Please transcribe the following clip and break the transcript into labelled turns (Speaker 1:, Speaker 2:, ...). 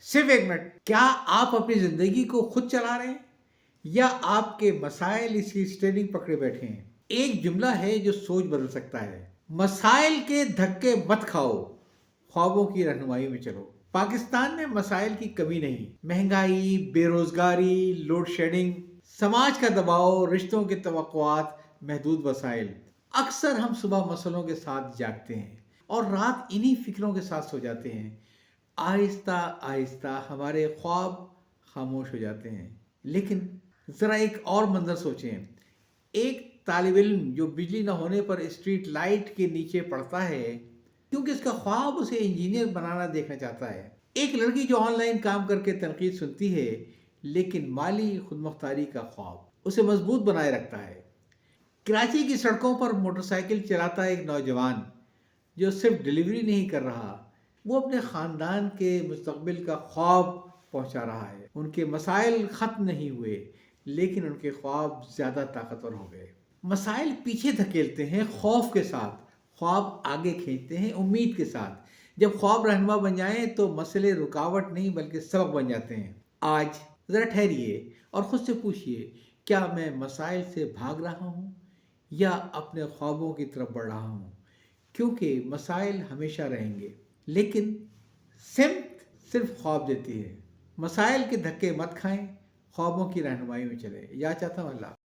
Speaker 1: صرف ایک منٹ، کیا آپ اپنی زندگی کو خود چلا رہے ہیں یا آپ کے مسائل اس کی اسٹیئرنگ پکڑے بیٹھے ہیں؟ ایک جملہ ہے جو سوچ بدل سکتا ہے: مسائل کے دھکے مت کھاؤ، خوابوں کی رہنمائی میں چلو۔ پاکستان میں مسائل کی کمی نہیں، مہنگائی، بے روزگاری، لوڈ شیڈنگ، سماج کا دباؤ، رشتوں کی توقعات، محدود وسائل۔ اکثر ہم صبح مسئلوں کے ساتھ جاگتے ہیں اور رات انہی فکروں کے ساتھ سو جاتے ہیں۔ آہستہ آہستہ ہمارے خواب خاموش ہو جاتے ہیں۔ لیکن ذرا ایک اور منظر سوچیں، ایک طالب علم جو بجلی نہ ہونے پر اسٹریٹ لائٹ کے نیچے پڑھتا ہے کیونکہ اس کا خواب اسے انجینئر بنانا دیکھنا چاہتا ہے۔ ایک لڑکی جو آن لائن کام کر کے تنقید سنتی ہے لیکن مالی خود مختاری کا خواب اسے مضبوط بنائے رکھتا ہے۔ کراچی کی سڑکوں پر موٹر سائیکل چلاتا ایک نوجوان جو صرف ڈلیوری نہیں کر رہا، وہ اپنے خاندان کے مستقبل کا خواب پہنچا رہا ہے۔ ان کے مسائل ختم نہیں ہوئے لیکن ان کے خواب زیادہ طاقتور ہو گئے۔ مسائل پیچھے دھکیلتے ہیں خوف کے ساتھ، خواب آگے کھینچتے ہیں امید کے ساتھ۔ جب خواب رہنما بن جائیں تو مسئلے رکاوٹ نہیں بلکہ سبق بن جاتے ہیں۔ آج ذرا ٹھہریے اور خود سے پوچھئے، کیا میں مسائل سے بھاگ رہا ہوں یا اپنے خوابوں کی طرف بڑھ رہا ہوں؟ کیونکہ مسائل ہمیشہ رہیں گے لیکن سمت صرف خواب دیتی ہے۔ مسائل کے دھکے مت کھائیں، خوابوں کی رہنمائی میں چلیں۔ یا چاہتا ہوں اللہ